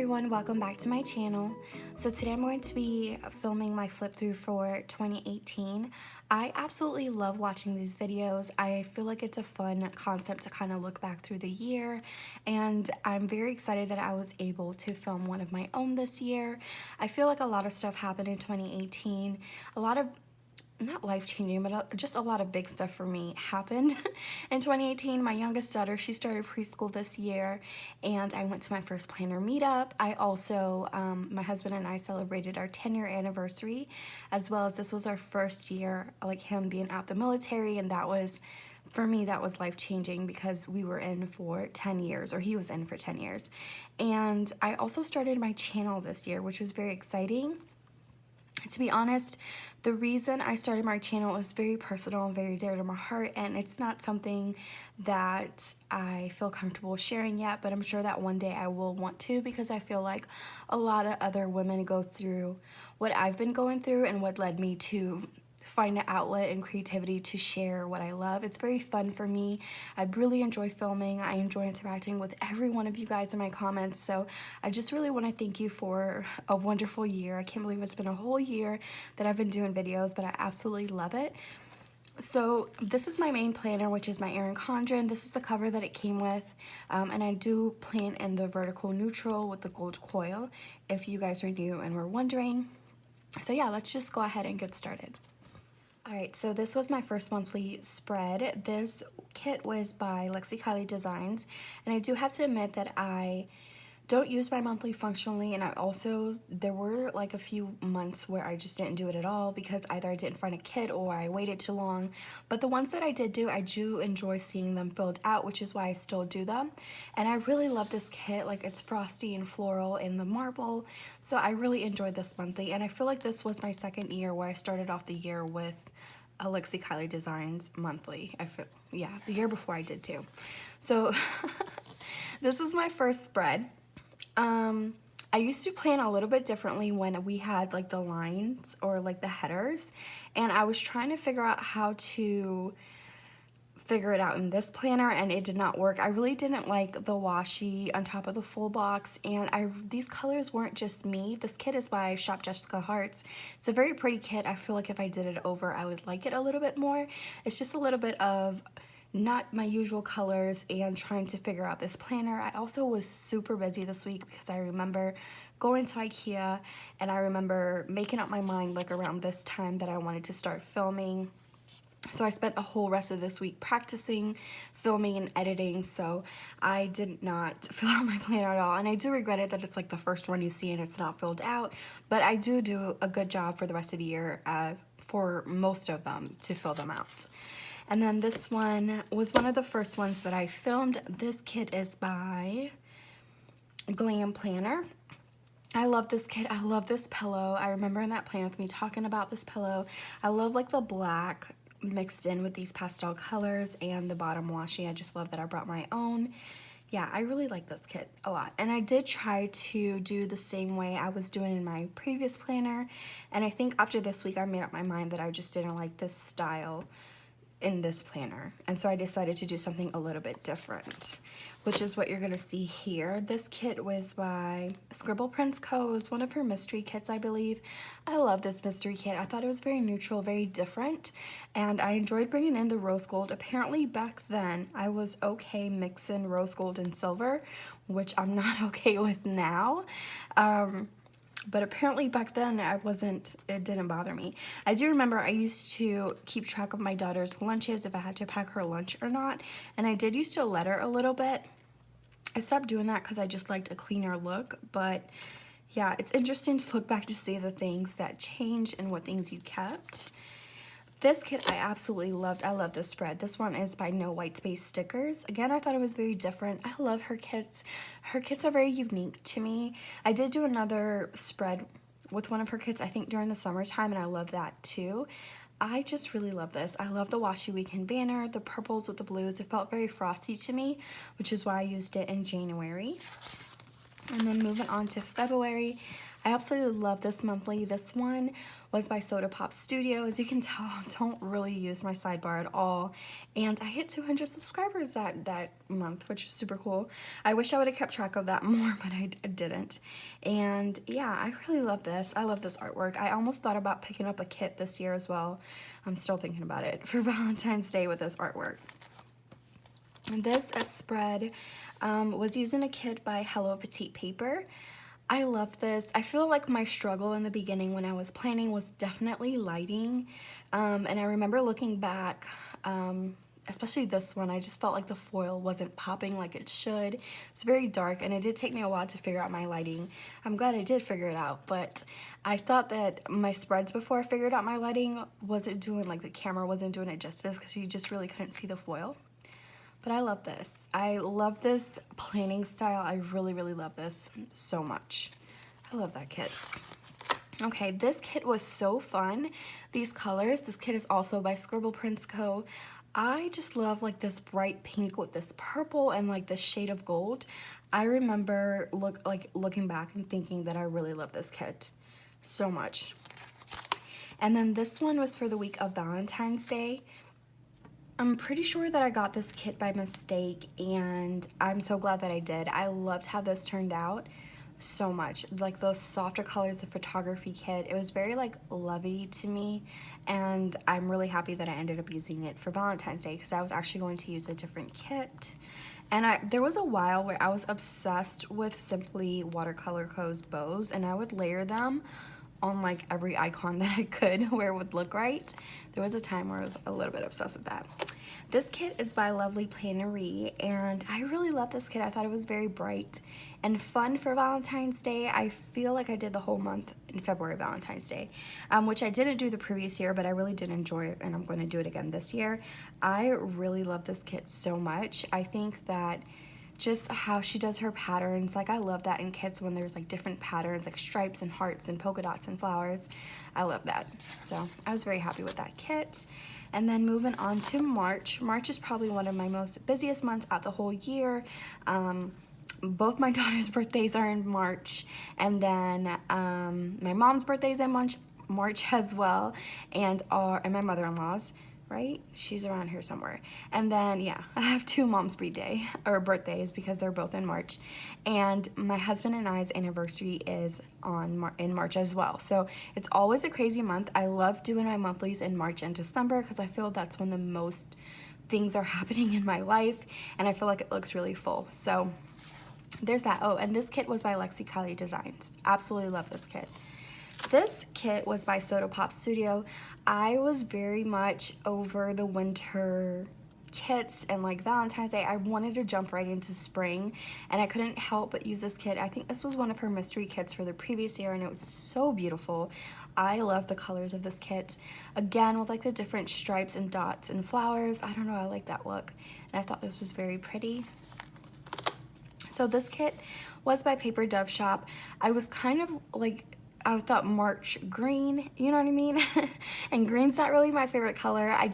everyone, welcome back to my channel. So today I'm going to be filming my flip through for 2018. I absolutely love watching these videos. I feel like it's a fun concept to kind of look back through the year, and I'm very excited that I was able to film one of my own this year. I feel like a lot of stuff happened in 2018. A lot of not life-changing, but just a lot of big stuff for me happened in 2018. My youngest daughter, she started preschool this year, and I went to my first planner meetup. I also, my husband and I celebrated our 10-year anniversary, as well as this was our first year, like him being out the military, and that was, for me, that was life-changing because we were in for 10 years, or he was in for 10 years. And I also started my channel this year, which was very exciting. To be honest, the reason I started my channel is very personal and very dear to my heart, and it's not something that I feel comfortable sharing yet, but I'm sure that one day I will want to, because I feel like a lot of other women go through what I've been going through and what led me to find an outlet and creativity to share what I love. It's very fun for me. I really enjoy filming. I enjoy interacting with every one of you guys in my comments. So I just really want to thank you for a wonderful year. I can't believe it's been a whole year that I've been doing videos, but I absolutely love it. So this is my main planner, which is my Erin Condren. This is the cover that it came with, and I do plan in the vertical neutral with the gold coil, if you guys are new and were wondering. So yeah, let's just go ahead and get started. Alright, so this was my first monthly spread. This kit was by Lexi Kylie Designs, and I do have to admit that I don't use my monthly functionally, and there were like a few months where I just didn't do it at all because either I didn't find a kit or I waited too long. But the ones that I did do, I do enjoy seeing them filled out, which is why I still do them. And I really love this kit. Like, it's frosty and floral in the marble, so I really enjoyed this monthly. And I feel like this was my second year where I started off the year with a Lexi Kylie Designs monthly. Yeah, the year before I did too. So this is my first spread. I used to plan a little bit differently when we had like the lines or like the headers, and I was trying to figure out how to figure it out in this planner, and it did not work. I really didn't like the washi on top of the full box, and these colors weren't just me. This kit is by Shop Jessica Hearts. It's a very pretty kit. I feel like if I did it over, I would like it a little bit more. It's just a little bit of not my usual colors and trying to figure out this planner. I also was super busy this week because I remember going to IKEA, and I remember making up my mind like around this time that I wanted to start filming. So I spent the whole rest of this week practicing, filming, and editing, so I did not fill out my planner at all. And I do regret it that it's like the first one you see and it's not filled out, but I do a good job for the rest of the year for most of them to fill them out. And then this one was one of the first ones that I filmed. This kit is by Glam Planner. I love this kit. I love this pillow. I remember in that plan with me talking about this pillow. I love like the black mixed in with these pastel colors and the bottom washi. I just love that I brought my own. Yeah, I really like this kit a lot. And I did try to do the same way I was doing in my previous planner. And I think after this week I made up my mind that I just didn't like this style in this planner, and so I decided to do something a little bit different, which is what you're gonna see here. This kit was by Scribble Prints Co. It was one of her mystery kits, I believe. I love this mystery kit. I thought it was very neutral, very different, and I enjoyed bringing in the rose gold. Apparently back then I was okay mixing rose gold and silver, which I'm not okay with now. But apparently back then it didn't bother me. I do remember I used to keep track of my daughter's lunches, if I had to pack her lunch or not, and I did used to letter a little bit. I stopped doing that because I just liked a cleaner look, but yeah, it's interesting to look back to see the things that changed and what things you kept. This kit I absolutely loved. I love this spread. This one is by No White Space Stickers. Again, I thought it was very different. I love her kits. Her kits are very unique to me. I did do another spread with one of her kits, I think during the summertime, and I love that too. I just really love this. I love the Washi Weekend banner, the purples with the blues. It felt very frosty to me, which is why I used it in January. And then moving on to February, I absolutely love this monthly. This one was by Soda Pop Studio. As you can tell, I don't really use my sidebar at all. And I hit 200 subscribers that month, which is super cool. I wish I would have kept track of that more, but I didn't. And yeah, I really love this. I love this artwork. I almost thought about picking up a kit this year as well. I'm still thinking about it for Valentine's Day with this artwork. And this spread was using a kit by Hello Petite Paper. I love this. I feel like my struggle in the beginning when I was planning was definitely lighting. And I remember looking back, especially this one, I just felt like the foil wasn't popping like it should. It's very dark, and it did take me a while to figure out my lighting. I'm glad I did figure it out, but I thought that my spreads before I figured out my lighting wasn't doing, like the camera wasn't doing it justice because you just really couldn't see the foil. But I love this. I love this planning style. I really, really love this so much. I love that kit. Okay, this kit was so fun. These colors, this kit is also by Scribble Prints Co. I just love like this bright pink with this purple and like this shade of gold. I remember looking back and thinking that I really love this kit so much. And then this one was for the week of Valentine's Day. I'm pretty sure that I got this kit by mistake, and I'm so glad that I did. I loved how this turned out so much. Like those softer colors, the photography kit, it was very like lovey to me, and I'm really happy that I ended up using it for Valentine's Day because I was actually going to use a different kit. And there was a while where I was obsessed with Simply Watercolor Co.'s bows, and I would layer them on like every icon that I could where it would look right. There was a time where I was a little bit obsessed with that. This kit is by Lovely Plannery, and I really love this kit. I thought it was very bright and fun for Valentine's Day. I feel like I did the whole month in February Valentine's Day, which I didn't do the previous year, but I really did enjoy it, and I'm going to do it again this year. I really love this kit so much. I think that just how she does her patterns, like I love that in kits when there's like different patterns like stripes and hearts and polka dots and flowers. I love that. So I was very happy with that kit. And then moving on to March. March is probably one of my most busiest months out the whole year. Both my daughter's birthdays are in March, and then my mom's birthday is in March as well, and my mother-in-law's. Right? She's around here somewhere. And then, yeah, I have two moms' birthdays because they're both in March. And my husband and I's anniversary is in March as well. So it's always a crazy month. I love doing my monthlies in March and December because I feel that's when the most things are happening in my life, and I feel like it looks really full. So there's that. Oh, and this kit was by Lexi Kylie Designs. Absolutely love this kit. This kit was by Soda Pop Studio. I was very much over the winter kits and like Valentine's Day. I wanted to jump right into spring, and I couldn't help but use this kit. I think this was one of her mystery kits for the previous year, and it was so beautiful. I love the colors of this kit. Again, with like the different stripes and dots and flowers. I don't know, I like that look. And I thought this was very pretty. So this kit was by Paper Dove Shop. I was kind of like, I thought March green, you know what I mean? And green's not really my favorite color. I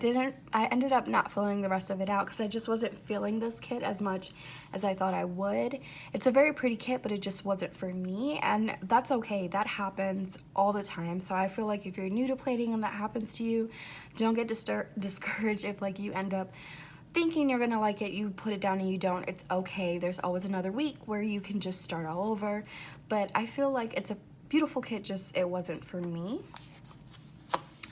ended up not filling the rest of it out because I just wasn't feeling this kit as much as I thought I would. It's a very pretty kit, but it just wasn't for me, and that's okay. That happens all the time. So I feel like if you're new to plating and that happens to you, don't get discouraged if like you end up thinking you're gonna like it, you put it down and you don't. It's okay. There's always another week where you can just start all over. But I feel like it's a beautiful kit, just it wasn't for me.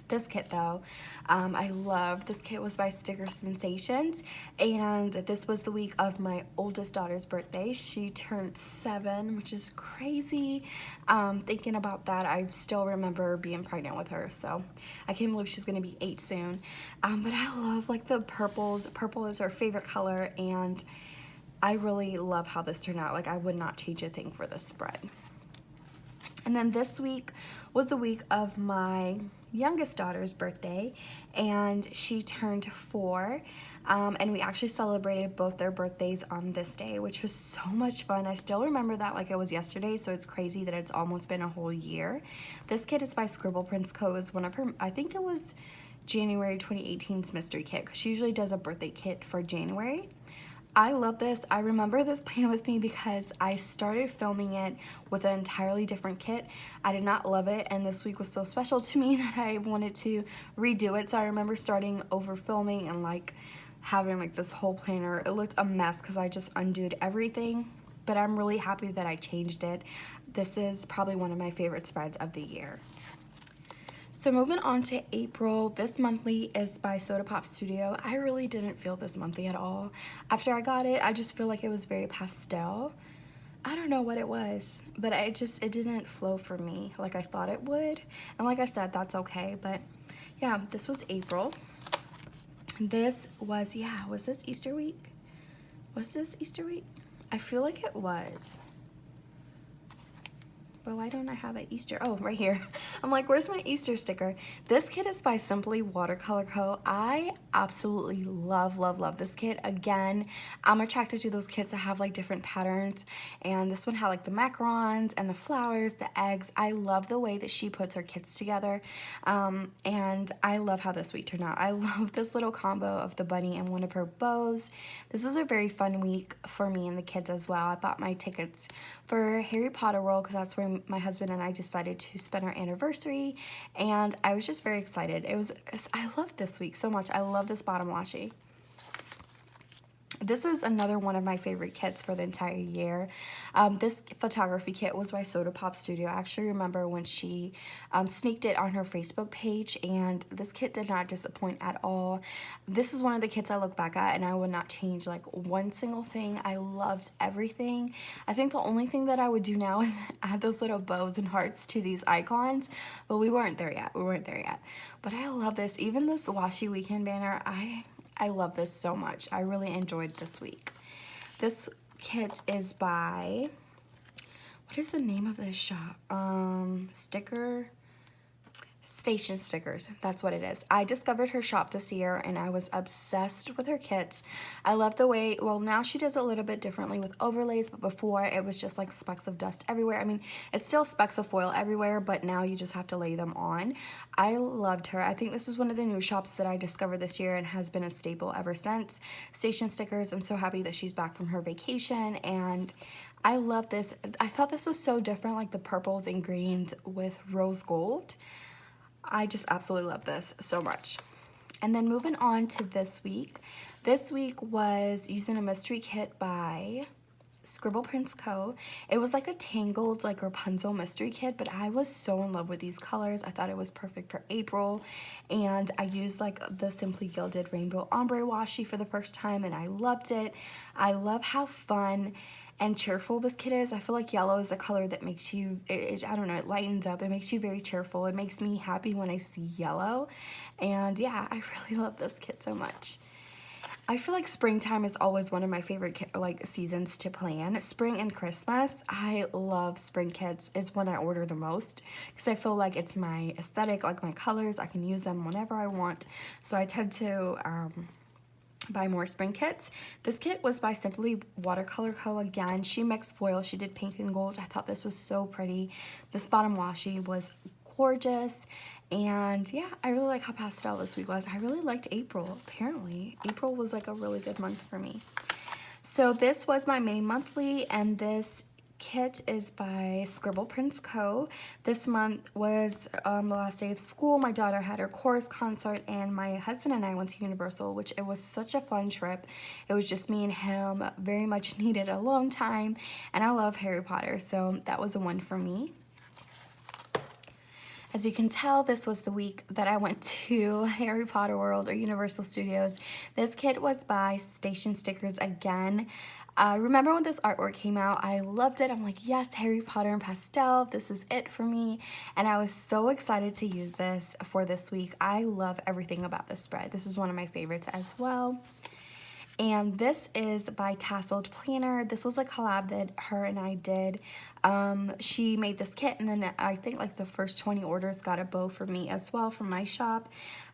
This kit though, I love. This kit was by Sticker Sensations, and this was the week of my oldest daughter's birthday. She turned 7, which is crazy. Thinking about that, I still remember being pregnant with her, so I can't believe she's gonna be 8 soon. But I love like the purples. Purple is her favorite color, and I really love how this turned out. Like I would not change a thing for this spread. And then this week was the week of my youngest daughter's birthday, and she turned 4, and we actually celebrated both their birthdays on this day, which was so much fun. I still remember that like it was yesterday, so it's crazy that it's almost been a whole year. This kit is by Scribble Prints Co. Is one of her, I think it was January 2018's mystery kit, because she usually does a birthday kit for January. I love this. I remember this playing with me because I started filming it with an entirely different kit. I did not love it, and this week was so special to me that I wanted to redo it. So I remember starting over filming and like having like this whole planner. It looked a mess because I just undid everything, but I'm really happy that I changed it. This is probably one of my favorite spreads of the year. So moving on to April, this monthly is by Soda Pop Studio. I really didn't feel this monthly at all. After I got it, I just feel like it was very pastel. I don't know what it was, but it didn't flow for me like I thought it would. And like I said, that's okay, but yeah, this was April. This was, yeah, was this Easter week? Was this Easter week? I feel like it was. But why don't I have an Easter? Oh, right here. I'm like, where's my Easter sticker? This kit is by Simply Watercolor Co. I absolutely love, love, love this kit. Again, I'm attracted to those kits that have like different patterns. And this one had like the macarons and the flowers, the eggs. I love the way that she puts her kits together. And I love how this week turned out. I love this little combo of the bunny and one of her bows. This was a very fun week for me and the kids as well. I bought my tickets for Harry Potter World because that's where my husband and I decided to spend our anniversary, and I was just very excited. I love this week so much. I love this bottom washi. This is another one of my favorite kits for the entire year. This photography kit was by Soda Pop Studio. I actually remember when she sneaked it on her Facebook page, and this kit did not disappoint at all. This is one of the kits I look back at and I would not change like one single thing. I loved everything. I think the only thing that I would do now is add those little bows and hearts to these icons, but we weren't there yet. But I love this. Even this washi weekend banner, I love this so much. I really enjoyed this week. This kit is by, what is the name of this shop? Station Stickers, that's what it is. I discovered her shop this year and I was obsessed with her kits. I love the way, well, now she does it a little bit differently with overlays, but before it was just like specks of dust everywhere. I mean, it's still specks of foil everywhere, but now you just have to lay them on. I loved her. I think this is one of the new shops that I discovered this year and has been a staple ever since. Station Stickers, I'm so happy that she's back from her vacation, and I love this. I thought this was so different, like the purples and greens with rose gold. I just absolutely love this so much. And then moving on to this week. This week was using a mystery kit by Scribble Prints Co. It was like a tangled like Rapunzel mystery kit, but I was so in love with these colors. I thought it was perfect for April, and I used like the Simply Gilded Rainbow Ombre Washi for the first time, and I loved it. I love how fun and cheerful this kit is. I feel like yellow is a color that makes you, I don't know, it lightens up. It makes you very cheerful. It makes me happy when I see yellow. And yeah, I really love this kit so much. I feel like springtime is always one of my favorite like seasons to plan. Spring and Christmas, I love spring kits. It's when I order the most because I feel like it's my aesthetic, like my colors. I can use them whenever I want. So I tend to buy more spring kits. This kit was by Simply Watercolor Co. Again, she mixed foil. She did pink and gold. I thought this was so pretty. This bottom washi was gorgeous. And yeah, I really like how pastel this week was. I really liked April, apparently. April was like a really good month for me. So this was my May monthly, and this kit is by Scribble Prints Co. This month was the last day of school. My daughter had her chorus concert, and my husband and I went to Universal, which it was such a fun trip. It was just me and him, very much needed alone time, and I love Harry Potter, so that was a one for me. As you can tell, this was the week that I went to Harry Potter World or Universal Studios. This kit was by Station Stickers again. Remember when this artwork came out, I loved it. I'm like, yes, Harry Potter in pastel, this is it for me. And I was so excited to use this for this week. I love everything about this spread. This is one of my favorites as well. And this is by Tasseled Planner. This was a collab that her and I did. She made this kit, and then I think like the first 20 orders got a bow for me as well from my shop.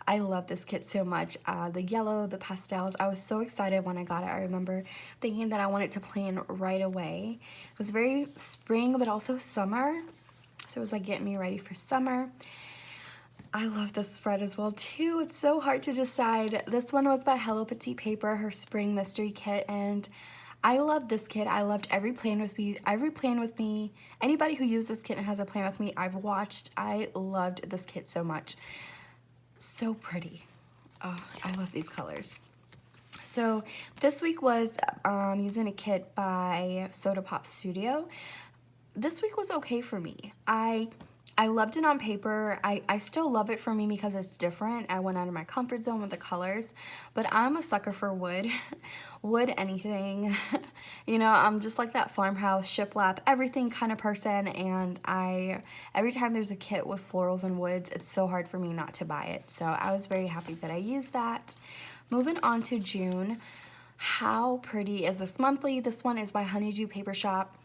I love this kit so much. The yellow, the pastels, I was so excited when I got it. I remember thinking that I wanted to plan right away. It was very spring, but also summer. So it was like getting me ready for summer. I love this spread as well too. It's so hard to decide. This one was by Hello Petite Paper, her spring mystery kit, and I love this kit. I loved every plan with me. Anybody who used this kit and has a plan with me, I've watched. I loved this kit so much. So pretty. Oh, I love these colors. So this week was using a kit by Soda Pop Studio. This week was okay for me. I loved it on paper. I still love it for me because it's different. I went out of my comfort zone with the colors, but I'm a sucker for wood. Wood anything. You know, I'm just like that farmhouse, shiplap, everything kind of person, and every time there's a kit with florals and woods, it's so hard for me not to buy it. So I was very happy that I used that. Moving on to June. How pretty is this monthly? This one is by Honeydew Paper Shop.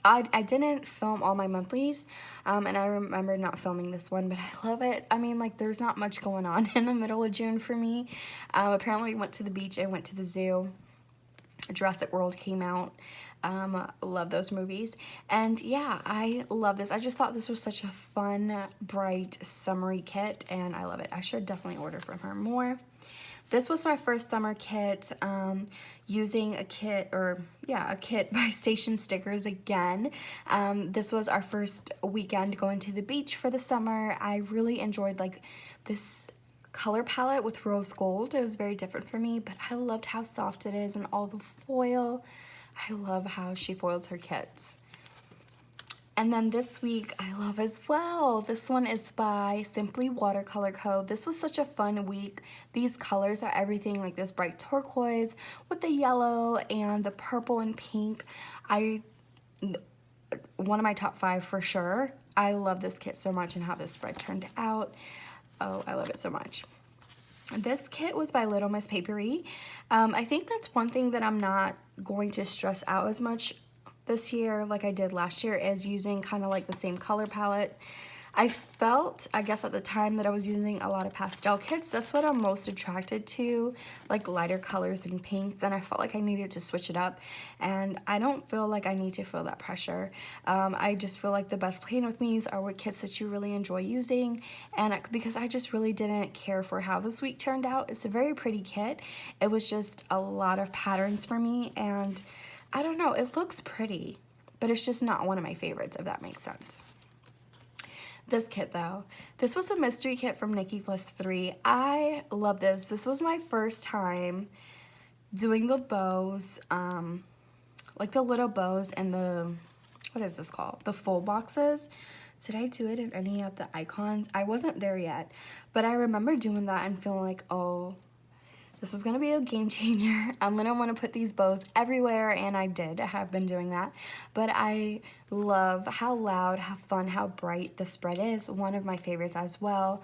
I didn't film all my monthlies, and I remember not filming this one, but I love it. I mean, like, there's not much going on in the middle of June for me. Apparently we went to the beach and went to the zoo. Jurassic World came out. Love those movies. And yeah, I love this. I just thought this was such a fun, bright, summery kit, and I love it. I should definitely order from her more. This was my first summer kit, using a kit by Station Stickers again. This was our first weekend going to the beach for the summer. I really enjoyed like this color palette with rose gold. It was very different for me, but I loved how soft it is and all the foil. I love how she foils her kits. And then this week, I love as well. This one is by Simply Watercolor Co. This was such a fun week. These colors are everything, like this bright turquoise with the yellow and the purple and pink. One of my top 5 for sure. I love this kit so much and how this spread turned out. Oh, I love it so much. This kit was by Little Miss Papery. I think that's one thing that I'm not going to stress out as much this year like I did last year, is using kind of like the same color palette. I felt, I guess at the time, that I was using a lot of pastel kits. That's what I'm most attracted to, like lighter colors and pinks, and I felt like I needed to switch it up, and I don't feel like I need to feel that pressure. I just feel like the best playing with me's are with kits that you really enjoy using, and because I just really didn't care for how this week turned out. It's a very pretty kit. It was just a lot of patterns for me, and I don't know, it looks pretty, but it's just not one of my favorites, if that makes sense. This kit though, this was a mystery kit from Nikki Plus 3. I love this. This was my first time doing the bows, like the little bows and the, what is this called? The full boxes. Did I do it in any of the icons? I wasn't there yet, but I remember doing that and feeling like, oh, this is gonna be a game changer. I'm gonna wanna put these bows everywhere, and I did. I have been doing that. But I love how loud, how fun, how bright the spread is. One of my favorites as well.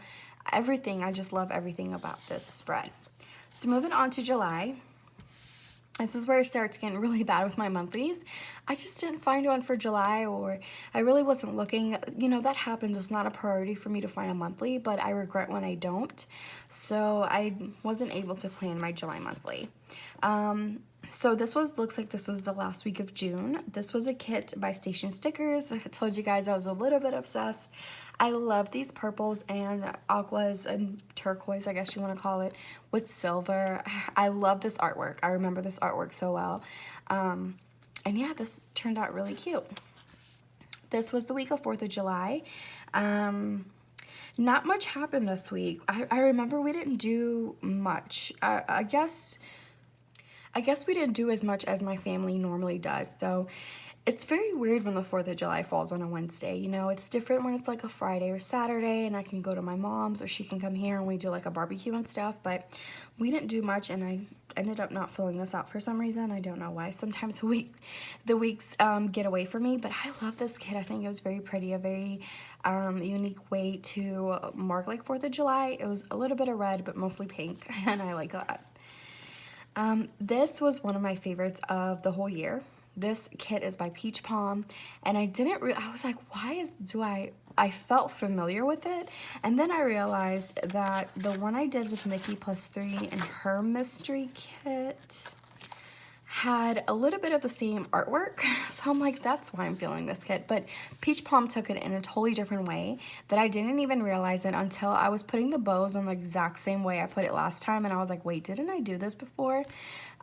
Everything, I just love everything about this spread. So moving on to July. This is where it starts getting really bad with my monthlies. I just didn't find one for July, or I really wasn't looking. You know, that happens. It's not a priority for me to find a monthly, but I regret when I don't. So I wasn't able to plan my July monthly. So this looks like this was the last week of June. This was a kit by Station Stickers. I told you guys I was a little bit obsessed. I love these purples and aquas and turquoise, I guess you want to call it, with silver. I love this artwork. I remember this artwork so well. And yeah, this turned out really cute. This was the week of 4th of July. Not much happened this week. I remember we didn't do much. I guess we didn't do as much as my family normally does. So it's very weird when the 4th of July falls on a Wednesday. You know, it's different when it's like a Friday or Saturday and I can go to my mom's, or she can come here and we do like a barbecue and stuff. But we didn't do much, and I ended up not filling this out for some reason. I don't know why. Sometimes the weeks get away from me, but I love this kit. I think it was very pretty, a very unique way to mark like 4th of July. It was a little bit of red, but mostly pink, and I like that. This was one of my favorites of the whole year. This kit is by Peach Palm, and I was like, I felt familiar with it, and then I realized that the one I did with Nikki Plus 3 and her mystery kit had a little bit of the same artwork, so I'm like, that's why I'm feeling this kit. But Peach Palm took it in a totally different way that I didn't even realize it until I was putting the bows on the exact same way I put it last time, and I was like, wait, didn't I do this before?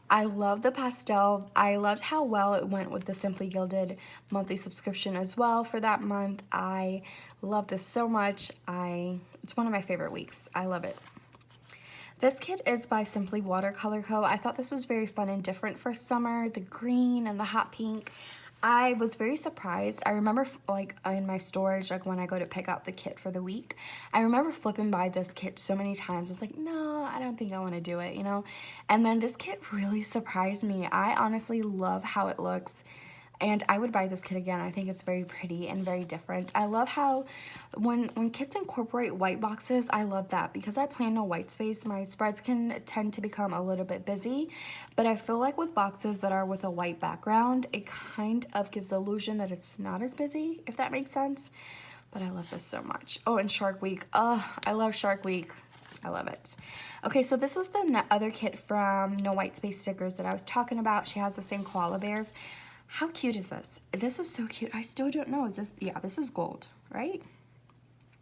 I love the pastel. I loved how well it went with the Simply Gilded monthly subscription as well for that month. I love this so much. It's one of my favorite weeks. I love it. This kit is by Simply Watercolor Co. I thought this was very fun and different for summer, the green and the hot pink. I was very surprised. I remember like in my storage, like when I go to pick out the kit for the week, I remember flipping by this kit so many times. I was like, no, I don't think I want to do it, you know? And then this kit really surprised me. I honestly love how it looks. And I would buy this kit again. I think it's very pretty and very different. I love how when kits incorporate white boxes, I love that because I plan no white space. My spreads can tend to become a little bit busy, but I feel like with boxes that are with a white background, it kind of gives the illusion that it's not as busy, if that makes sense. But I love this so much. Oh, and Shark Week. Oh, I love Shark Week. I love it. Okay, so this was the other kit from No White Space Stickers that I was talking about. She has the same koala bears. How cute is this? This is so cute. I still don't know. Is this, yeah, this is gold, right?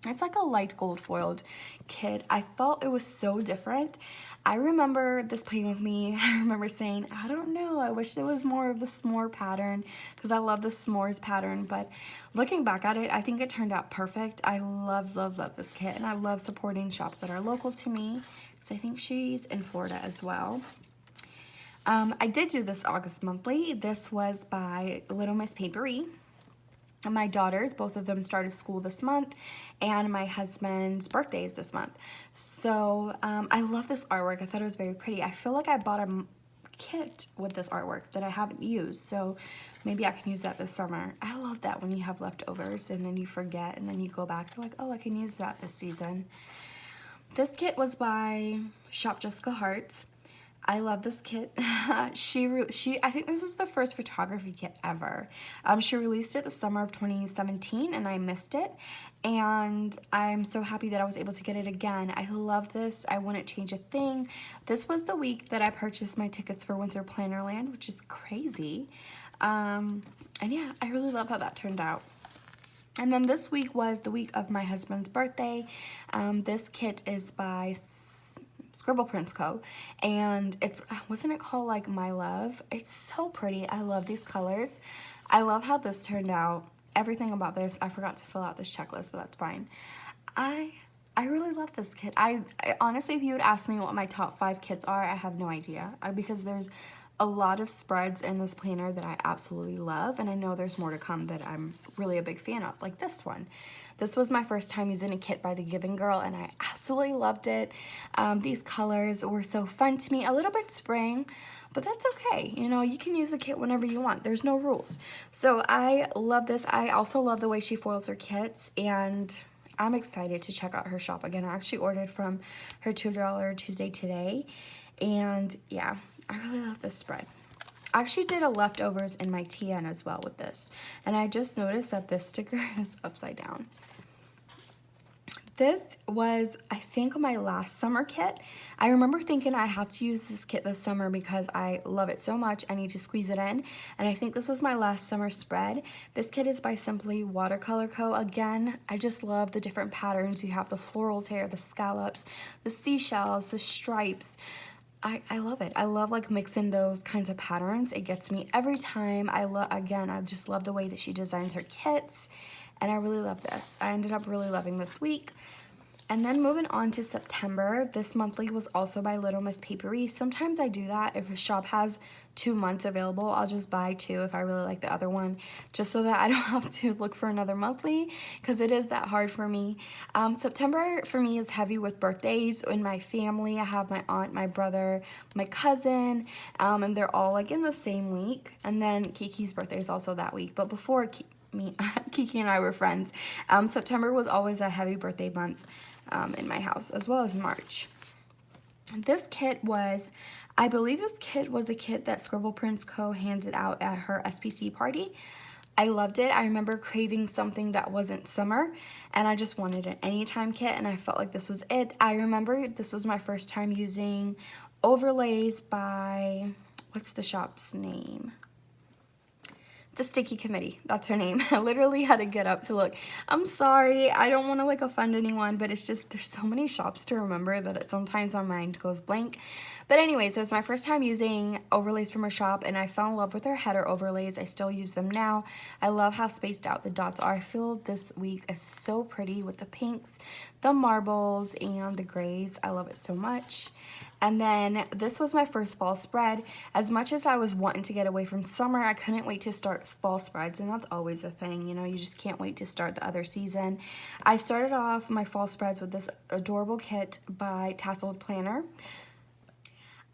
It's like a light gold foiled kit. I felt it was so different. I remember this playing with me. I remember saying, I don't know, I wish there was more of the s'more pattern because I love the s'mores pattern. But looking back at it, I think it turned out perfect. I love, love, love this kit. And I love supporting shops that are local to me because I think she's in Florida as well. I did do this August monthly. This was by Little Miss Papery. My daughters, both of them started school this month, and my husband's birthday is this month. So I love this artwork. I thought it was very pretty. I feel like I bought a kit with this artwork that I haven't used, so maybe I can use that this summer. I love that when you have leftovers and then you forget and then you go back, you're like, oh, I can use that this season. This kit was by Shop Jessica Hearts. I love this kit. I think this was the first photography kit ever. She released it the summer of 2017 and I missed it. And I'm so happy that I was able to get it again. I love this. I wouldn't change a thing. This was the week that I purchased my tickets for Winter Plannerland, which is crazy. And yeah, I really love how that turned out. And then this week was the week of my husband's birthday. This kit is by Scribble Prints Co. And it's, wasn't it called like My Love? It's so pretty. I love these colors. I love how this turned out. Everything about this, I forgot to fill out this checklist, but that's fine. I really love this kit. I honestly, if you would ask me what my top 5 kits are, I have no idea. Because there's a lot of spreads in this planner that I absolutely love, and I know there's more to come that I'm really a big fan of, like this one. This was my first time using a kit by The Giving Girl, and I absolutely loved it. These colors were so fun to me. A little bit spring, but that's okay. You know, you can use a kit whenever you want. There's no rules. So I love this. I also love the way she foils her kits, and I'm excited to check out her shop again. I actually ordered from her $2 Tuesday today, and yeah, I really love this spread. I actually did a leftovers in my TN as well with this, and I just noticed that this sticker is upside down. This was, I think, my last summer kit. I remember thinking I have to use this kit this summer because I love it so much. I need to squeeze it in, and I think this was my last summer spread. This kit is by Simply Watercolor Co. Again, I just love the different patterns. You have the florals here, the scallops, the seashells, the stripes. I love it. I love like mixing those kinds of patterns. It gets me every time. Again, I just love the way that she designs her kits, and I really love this. I ended up really loving this week. And then moving on to September, this monthly was also by Little Miss Papery. Sometimes I do that. If a shop has 2 months available, I'll just buy 2 if I really like the other one, just so that I don't have to look for another monthly, because it is that hard for me. September for me is heavy with birthdays in my family. I have my aunt, my brother, my cousin, and they're all like in the same week. And then Kiki's birthday is also that week. But before Kiki and I were friends, September was always a heavy birthday month in my house, as well as March. This kit was, I believe this kit was a kit that Scribble Prints Co. handed out at her SPC party. I loved it. I remember craving something that wasn't summer, and I just wanted an anytime kit, and I felt like this was it. I remember this was my first time using overlays by, what's the shop's name? The Sticky Committee, that's her name. I literally had to get up to look. I'm sorry, I don't want to like offend anyone, but it's just there's so many shops to remember that sometimes my mind goes blank. But anyways, it was my first time using overlays from her shop, and I fell in love with her header overlays. I still use them now. I love how spaced out the dots are. I feel this week is so pretty with the pinks, the marbles, and the grays. I love it so much. And then this was my first fall spread. As much as I was wanting to get away from summer, I couldn't wait to start fall spreads, and that's always a thing, you know, you just can't wait to start the other season. I started off my fall spreads with this adorable kit by Tasseled Planner.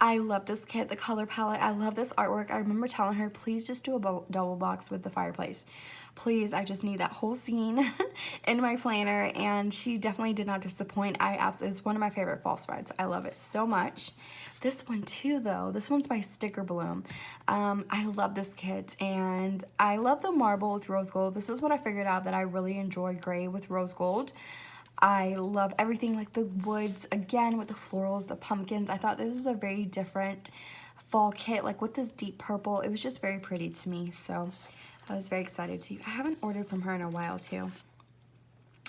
I love this kit, the color palette. I love this artwork. I remember telling her, please just do a double box with the fireplace. Please, I just need that whole scene in my planner, and she definitely did not disappoint. It's one of my favorite fall spreads. I love it so much. This one too, though, this one's by Sticker Bloom. I love this kit, and I love the marble with rose gold. This is when I figured out that I really enjoy gray with rose gold. I love everything, like the woods, again, with the florals, the pumpkins. I thought this was a very different fall kit, like with this deep purple. It was just very pretty to me, so I was very excited to. I haven't ordered from her in a while, too.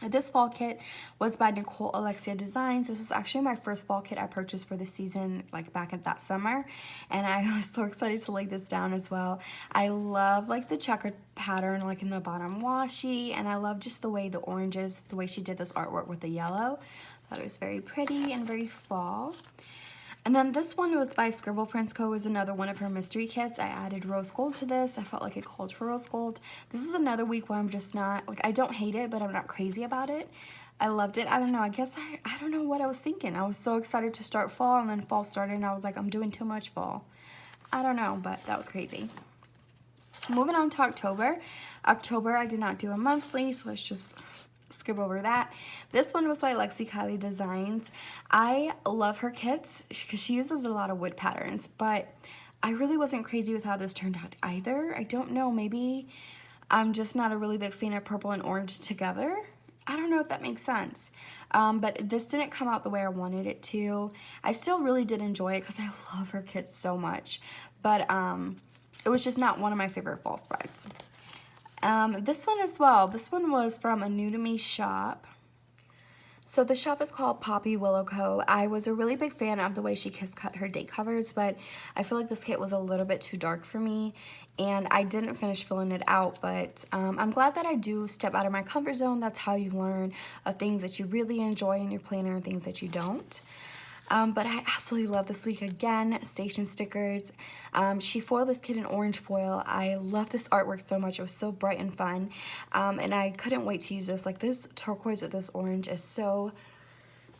This fall kit was by Nicole Alexia Designs. This was actually my first fall kit I purchased for the season, like back at that summer, and I was so excited to lay this down as well. I love like the checkered pattern like in the bottom washi, and I love just the way the oranges, the way she did this artwork with the yellow. I thought it was very pretty and very fall. And then this one was by Scribble Prints Co. was another one of her mystery kits. I added rose gold to this. I felt like it called for rose gold. This is another week where I'm just not, like, I don't hate it, but I'm not crazy about it. I loved it. I don't know. I guess I don't know what I was thinking. I was so excited to start fall, and then fall started, and I was like, I'm doing too much fall. I don't know, but that was crazy. Moving on to October. October, I did not do a monthly, so let's just skip over that. This one was by Lexi Kylie Designs. I love her kits because she uses a lot of wood patterns, but I really wasn't crazy with how this turned out either. I don't know, maybe I'm just not a really big fan of purple and orange together. I don't know if that makes sense, but this didn't come out the way I wanted it to. I still really did enjoy it because I love her kits so much, but it was just not one of my favorite fall spreads. This one as well. This one was from a new to me shop. So the shop is called Poppy Willow Co. I was a really big fan of the way she cut her date covers, but I feel like this kit was a little bit too dark for me, and I didn't finish filling it out, but I'm glad that I do step out of my comfort zone. That's how you learn of things that you really enjoy in your planner and things that you don't. But I absolutely love this week again, station stickers. She foiled this kit in orange foil. I love this artwork so much. It was so bright and fun. And I couldn't wait to use this. Like this turquoise with this orange is so,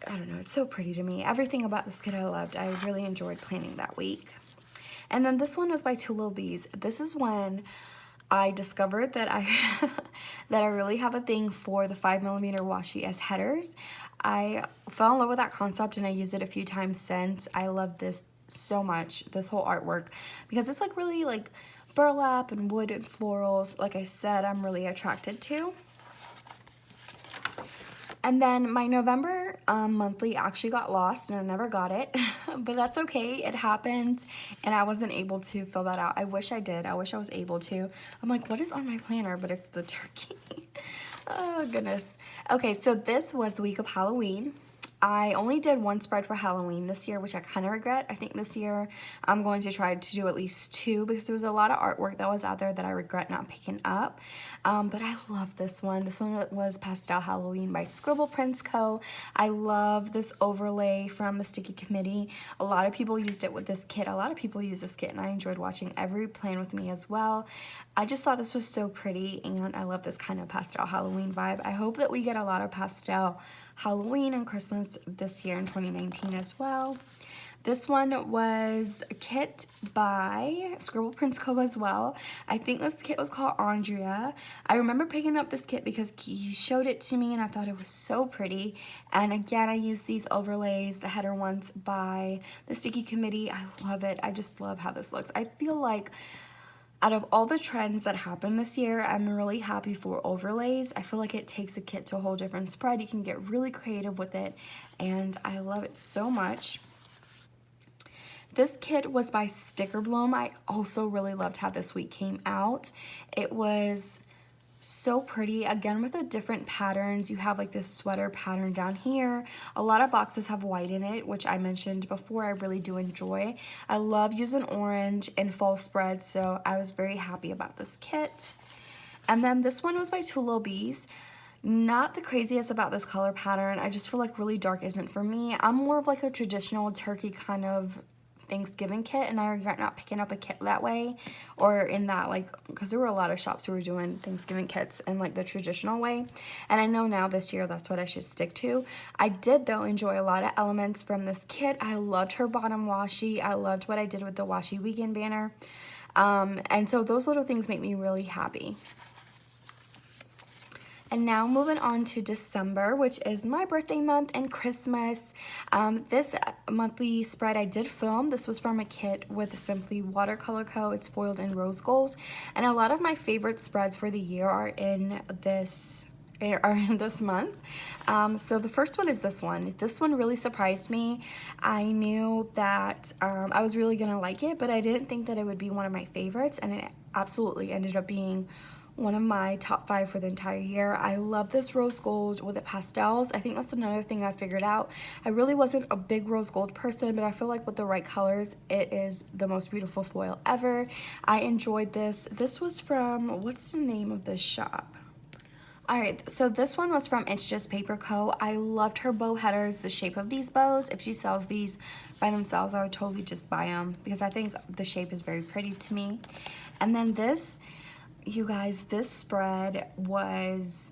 I don't know, it's so pretty to me. Everything about this kit I loved. I really enjoyed planning that week. And then this one was by Two Little Bees. This is when I discovered that I really have a thing for the 5mm washi as headers. I fell in love with that concept, and I used it a few times since. I love this so much, this whole artwork, because it's like really like burlap and wood and florals. Like I said, I'm really attracted to. And then my November monthly actually got lost, and I never got it, but that's okay. It happened, and I wasn't able to fill that out. I wish I did. I wish I was able to. I'm like, what is on my planner? But it's the turkey. Oh, goodness. Okay, so this was the week of Halloween. I only did one spread for Halloween this year, which I kind of regret. I think this year I'm going to try to do at least 2 because there was a lot of artwork that was out there that I regret not picking up. But I love this one. This one was Pastel Halloween by Scribble Prints Co. I love this overlay from the Sticky Committee. A lot of people used it with this kit. A lot of people use this kit, and I enjoyed watching every plan with me as well. I just thought this was so pretty, and I love this kind of pastel Halloween vibe. I hope that we get a lot of pastel Halloween and Christmas this year in 2019 as well. This one was a kit by Scribble Prints Co. as well. I think this kit was called Andrea. I remember picking up this kit because he showed it to me, and I thought it was so pretty. And again, I used these overlays, the header ones by the Sticky Committee. I love it. I just love how this looks. I feel like out of all the trends that happened this year, I'm really happy for overlays. I feel like it takes a kit to a whole different spread. You can get really creative with it, and I love it so much. This kit was by Sticker Bloom. I also really loved how this week came out. It was so pretty, again with the different patterns. You have like this sweater pattern down here. A lot of boxes have white in it, which I mentioned before I really do enjoy. I love using orange in fall spreads, so I was very happy about this kit. And then this one was by Two Little Bees. Not the craziest about this color pattern. I just feel like really dark isn't for me. I'm more of like a traditional turkey kind of Thanksgiving kit, and I regret not picking up a kit that way, or in that, like, because there were a lot of shops who were doing Thanksgiving kits in like the traditional way, and I know now this year that's what I should stick to. I did though enjoy a lot of elements from this kit. I loved her bottom washi. I loved what I did with the washi weekend banner, and so those little things make me really happy. And now moving on to December, which is my birthday month and Christmas. This monthly spread I did film. This was from a kit with Simply Watercolor Co. It's foiled in rose gold. And a lot of my favorite spreads for the year are in this month. So the first one is this one. This one really surprised me. I knew that I was really gonna like it, but I didn't think that it would be one of my favorites, and it absolutely ended up being one of my top 5 for the entire year. I love this rose gold with the pastels. I think that's another thing I figured out. I really wasn't a big rose gold person, but I feel like with the right colors, it is the most beautiful foil ever. I enjoyed this. This was from, what's the name of this shop? Alright, so this one was from It's Just Paper Co. I loved her bow headers, the shape of these bows. If she sells these by themselves, I would totally just buy them because I think the shape is very pretty to me. And then this, you guys, this spread was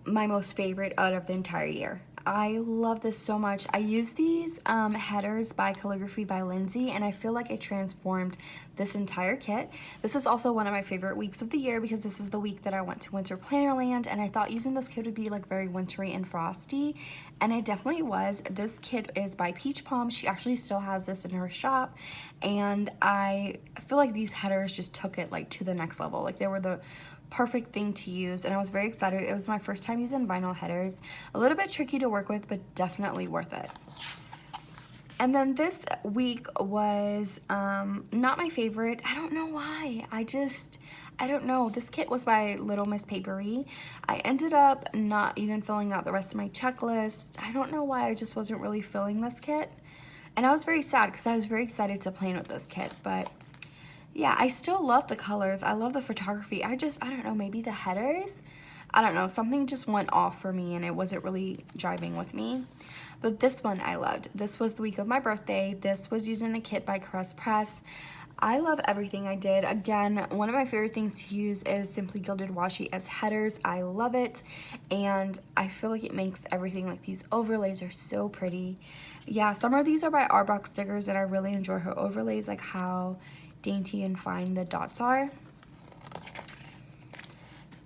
my most favorite out of the entire year. I love this so much. I use these headers by Calligraphy by Lindsay, and I feel like it transformed this entire kit. This is also one of my favorite weeks of the year because this is the week that I went to Winter Plannerland, and I thought using this kit would be like very wintry and frosty, and it definitely was. This kit is by Peach Palm. She actually still has this in her shop, and I feel like these headers just took it like to the next level. Like they were the perfect thing to use, and I was very excited. It was my first time using vinyl headers. A little bit tricky to work with, but definitely worth it. And then this week was not my favorite. I don't know why. I don't know. This kit was by Little Miss Papery. I ended up not even filling out the rest of my checklist. I don't know why. I just wasn't really feeling this kit. And I was very sad because I was very excited to plan with this kit, but yeah, I still love the colors. I love the photography. I don't know, maybe the headers? I don't know, something just went off for me and it wasn't really jiving with me. But this one I loved. This was the week of my birthday. This was using the kit by Caress Press. I love everything I did. Again, one of my favorite things to use is Simply Gilded Washi as headers. I love it, and I feel like it makes everything, like these overlays are so pretty. Yeah, some of these are by Arbok Stickers, and I really enjoy her overlays, like how dainty and fine the dots are.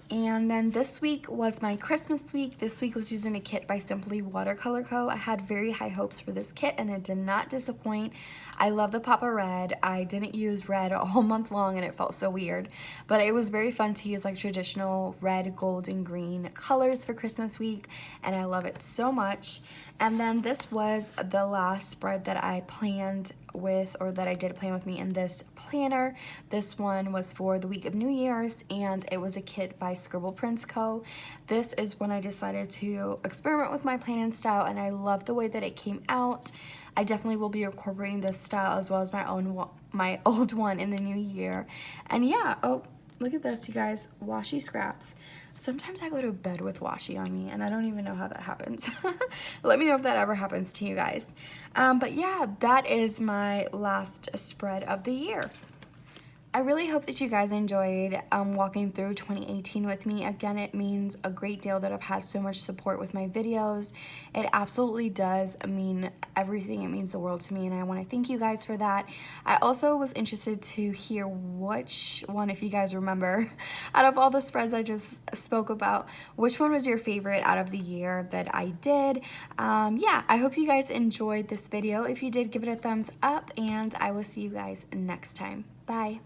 And then this week was my Christmas week. This week was using a kit by Simply Watercolor Co. I had very high hopes for this kit and it did not disappoint. I love the pop of red. I didn't use red all month long and it felt so weird, but it was very fun to use like traditional red, gold, and green colors for Christmas week, and I love it so much. And then this was the last spread that I planned with, or that I did plan with me in this planner. This one was for the week of New Year's, and it was a kit by Scribble Prints Co. This is when I decided to experiment with my planning style, and I love the way that it came out. I definitely will be incorporating this style as well as my old one in the new year. And yeah, oh, look at this, you guys, washi scraps. Sometimes I go to bed with washi on me and I don't even know how that happens. Let me know if that ever happens to you guys. But yeah, that is my last spread of the year. I really hope that you guys enjoyed walking through 2018 with me. Again, it means a great deal that I've had so much support with my videos. It absolutely does mean everything. It means the world to me, and I want to thank you guys for that. I also was interested to hear which one, if you guys remember, out of all the spreads I just spoke about, which one was your favorite out of the year that I did. Yeah, I hope you guys enjoyed this video. If you did, give it a thumbs up, and I will see you guys next time. Bye.